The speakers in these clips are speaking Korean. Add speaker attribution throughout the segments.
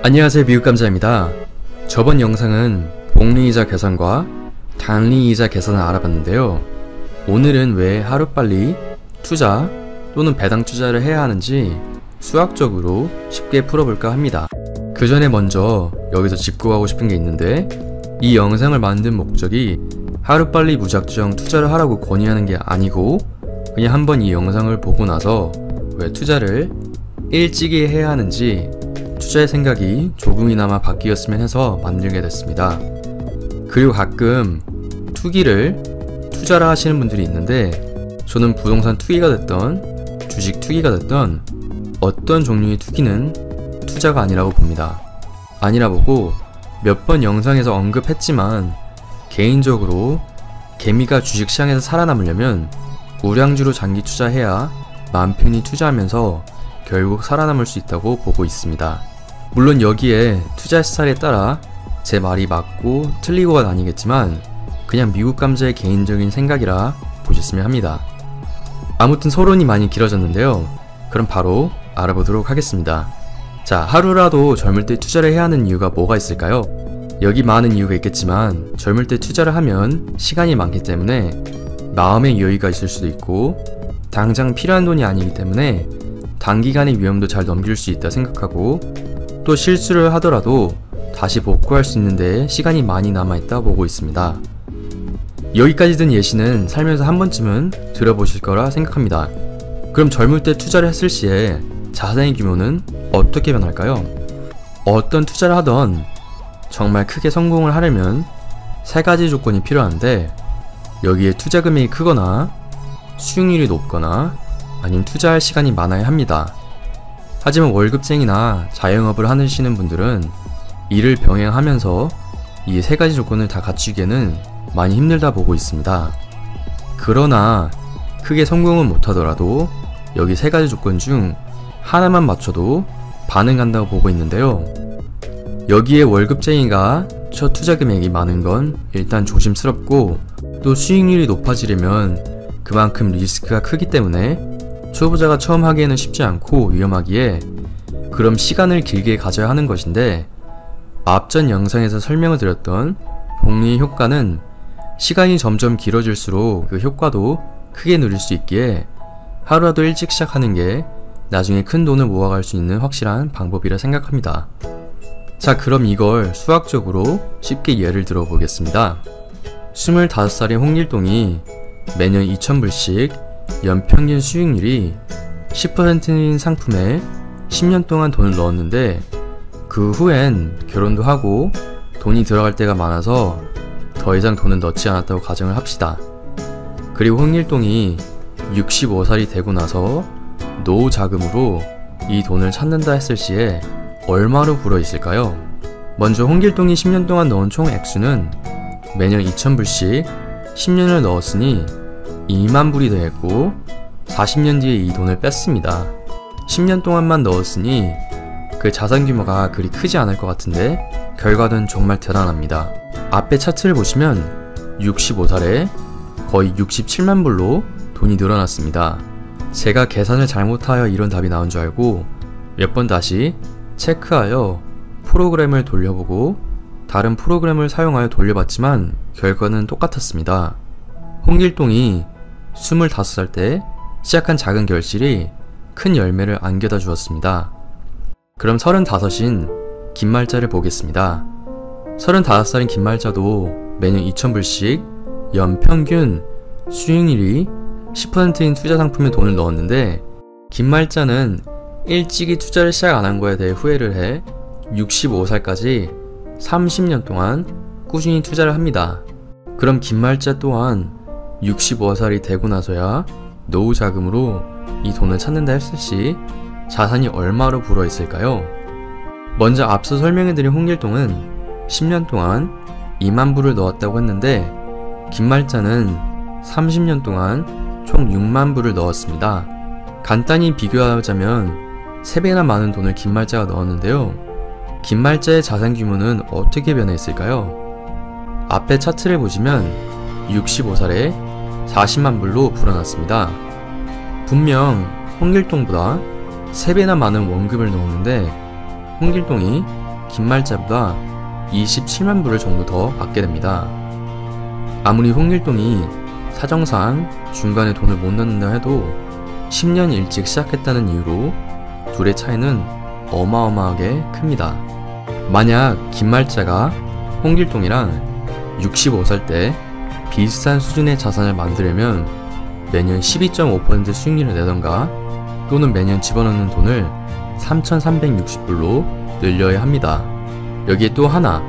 Speaker 1: 안녕하세요, 미국감자입니다. 저번 영상은 복리이자 계산과 단리이자 계산을 알아봤는데요. 오늘은 왜 하루빨리 투자 또는 배당 투자를 해야 하는지 수학적으로 쉽게 풀어볼까 합니다. 그 전에 먼저 여기서 짚고 가고 싶은 게 있는데, 이 영상을 만든 목적이 하루빨리 무작정 투자를 하라고 권유하는 게 아니고, 그냥 한번 이 영상을 보고 나서 왜 투자를 일찍이 해야 하는지 투자의 생각이 조금이나마 바뀌었으면 해서 만들게 됐습니다. 그리고 가끔 투자를 하시는 분들이 있는데, 저는 부동산 투기가 됐던 주식 투기가 됐던 어떤 종류의 투기는 투자가 아니라고 봅니다. 아니라 보고 몇 번 영상에서 언급했지만, 개인적으로 개미가 주식시장에서 살아남으려면 우량주로 장기 투자해야 마음 편히 투자하면서 결국 살아남을 수 있다고 보고 있습니다. 물론 여기에 투자 스타일에 따라 제 말이 맞고 틀리고가 아니겠지만, 그냥 미국 감자의 개인적인 생각이라 보셨으면 합니다. 아무튼 서론이 많이 길어졌는데요. 그럼 바로 알아보도록 하겠습니다. 자, 하루라도 젊을 때 투자를 해야 하는 이유가 뭐가 있을까요? 여기 많은 이유가 있겠지만, 젊을 때 투자를 하면 시간이 많기 때문에 마음의 여유가 있을 수도 있고, 당장 필요한 돈이 아니기 때문에 단기간의 위험도 잘 넘길 수 있다 생각하고, 또 실수를 하더라도 다시 복구할 수 있는데 시간이 많이 남아있다 보고 있습니다. 여기까지 든 예시는 살면서 한 번쯤은 들어보실 거라 생각합니다. 그럼 젊을 때 투자를 했을 시에 자산의 규모는 어떻게 변할까요? 어떤 투자를 하던 정말 크게 성공을 하려면 세 가지 조건이 필요한데, 여기에 투자 금액이 크거나 수익률이 높거나 아니면 투자할 시간이 많아야 합니다. 하지만 월급쟁이나 자영업을 하시는 분들은 이를 병행하면서 이 세 가지 조건을 다 갖추기에는 많이 힘들다 보고 있습니다. 그러나 크게 성공은 못하더라도 여기 세 가지 조건 중 하나만 맞춰도 반응한다고 보고 있는데요. 여기에 월급쟁이가 첫 투자 금액이 많은 건 일단 조심스럽고, 또 수익률이 높아지려면 그만큼 리스크가 크기 때문에 초보자가 처음 하기에는 쉽지 않고 위험하기에, 그럼 시간을 길게 가져야 하는 것인데, 앞전 영상에서 설명을 드렸던 복리의 효과는 시간이 점점 길어질수록 그 효과도 크게 누릴 수 있기에 하루라도 일찍 시작하는 게 나중에 큰 돈을 모아갈 수 있는 확실한 방법이라 생각합니다. 자, 그럼 이걸 수학적으로 쉽게 예를 들어 보겠습니다. 25살의 홍길동이 매년 2,000불씩 연평균 수익률이 10%인 상품에 10년 동안 돈을 넣었는데, 그 후엔 결혼도 하고 돈이 들어갈 때가 많아서 더 이상 돈을 넣지 않았다고 가정을 합시다. 그리고 홍길동이 65살이 되고 나서 노후 자금으로 이 돈을 찾는다 했을 시에 얼마로 불어 있을까요? 먼저 홍길동이 10년 동안 넣은 총 액수는 매년 2,000불씩 10년을 넣었으니 2만 불이 더했고, 40년 뒤에 이 돈을 뺐습니다. 10년 동안만 넣었으니 그 자산 규모가 그리 크지 않을 것 같은데 결과는 정말 대단합니다. 앞에 차트를 보시면 65살에 거의 67만 불로 돈이 늘어났습니다. 제가 계산을 잘못하여 이런 답이 나온 줄 알고 몇 번 다시 체크하여 프로그램을 돌려보고 다른 프로그램을 사용하여 돌려봤지만 결과는 똑같았습니다. 홍길동이 25살 때 시작한 작은 결실이 큰 열매를 안겨다 주었습니다. 그럼 35인 김말자를 보겠습니다. 35살인 김말자도 매년 2,000불씩 연평균 수익률이 10%인 투자 상품에 돈을 넣었는데, 김말자는 일찍이 투자를 시작 안 한 거에 대해 후회를 해 65살까지 30년 동안 꾸준히 투자를 합니다. 그럼 김말자 또한 65살이 되고 나서야 노후 자금으로 이 돈을 찾는다 했을 시 자산이 얼마로 불어 있을까요? 먼저 앞서 설명해드린 홍길동은 10년 동안 2만 불을 넣었다고 했는데, 김말자는 30년 동안 총 6만 불을 넣었습니다. 간단히 비교하자면 3배나 많은 돈을 김말자가 넣었는데요. 김말자의 자산 규모는 어떻게 변했을까요? 앞에 차트를 보시면 65살에 40만 불로 불어났습니다. 분명 홍길동보다 3배나 많은 원금을 넣었는데, 홍길동이 김말자보다 27만 불을 정도 더 받게 됩니다. 아무리 홍길동이 사정상 중간에 돈을 못 넣는다 해도 10년 일찍 시작했다는 이유로 둘의 차이는 어마어마하게 큽니다. 만약 김말자가 홍길동이랑 65살 때 비슷한 수준의 자산을 만들려면 매년 12.5% 수익률을 내던가 또는 매년 집어넣는 돈을 3,360불로 늘려야 합니다. 여기에 또 하나,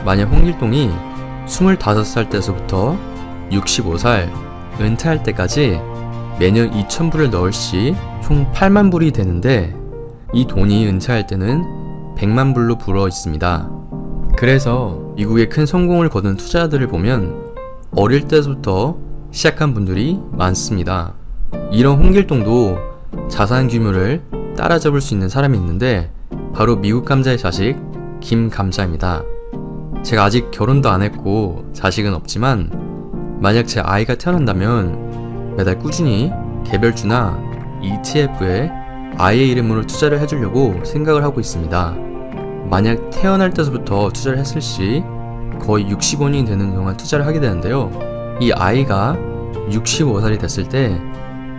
Speaker 1: 만약 홍길동이 25살 때서부터 65살 은퇴할 때까지 매년 2,000불을 넣을 시 총 8만 불이 되는데 이 돈이 은퇴할 때는 100만 불로 불어 있습니다. 그래서 미국의 큰 성공을 거둔 투자자들을 보면 어릴 때부터 시작한 분들이 많습니다. 이런 홍길동도 자산 규모를 따라잡을 수 있는 사람이 있는데 바로 미국 감자의 자식 김감자입니다. 제가 아직 결혼도 안 했고 자식은 없지만 만약 제 아이가 태어난다면 매달 꾸준히 개별주나 ETF에 아이의 이름으로 투자를 해주려고 생각을 하고 있습니다. 만약 태어날 때부터 투자를 했을 시 거의 65년이 되는 동안 투자를 하게 되는데요. 이 아이가 65살이 됐을 때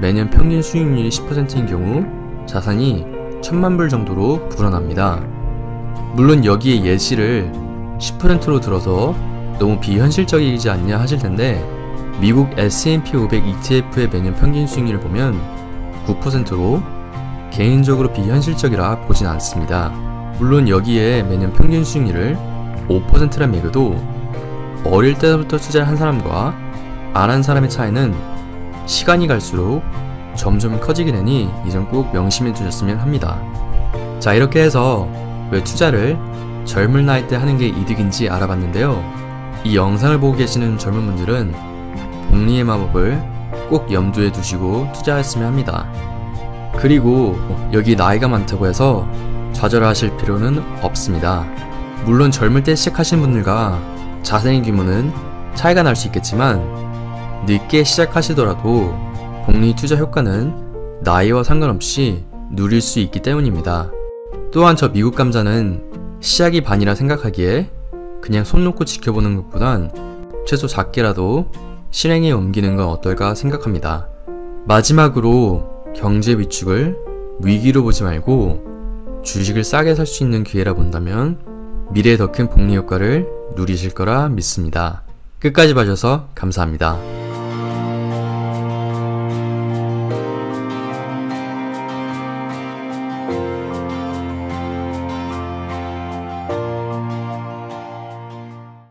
Speaker 1: 매년 평균 수익률이 10%인 경우 자산이 1,000만 불 정도로 불어납니다. 물론 여기에 예시를 10%로 들어서 너무 비현실적이지 않냐 하실 텐데 미국 S&P 500 ETF의 매년 평균 수익률을 보면 9%로 개인적으로 비현실적이라 보진 않습니다. 물론 여기에 매년 평균 수익률을 5%라 매겨도 어릴 때부터 투자를 한 사람과 안 한 사람의 차이는 시간이 갈수록 점점 커지게 되니 이 점 꼭 명심해 두셨으면 합니다. 자, 이렇게 해서 왜 투자를 젊은 나이 때 하는 게 이득인지 알아봤는데요. 이 영상을 보고 계시는 젊은 분들은 복리의 마법을 꼭 염두에 두시고 투자했으면 합니다. 그리고 여기 나이가 많다고 해서 좌절하실 필요는 없습니다. 물론 젊을 때 시작하신 분들과 자산의 규모는 차이가 날 수 있겠지만 늦게 시작하시더라도 복리 투자 효과는 나이와 상관없이 누릴 수 있기 때문입니다. 또한 저 미국 감자는 시작이 반이라 생각하기에 그냥 손 놓고 지켜보는 것보단 최소 작게라도 실행에 옮기는 건 어떨까 생각합니다. 마지막으로 경제 위축을 위기로 보지 말고 주식을 싸게 살 수 있는 기회라 본다면 미래에 더 큰 복리 효과를 누리실 거라 믿습니다. 끝까지 봐주셔서 감사합니다.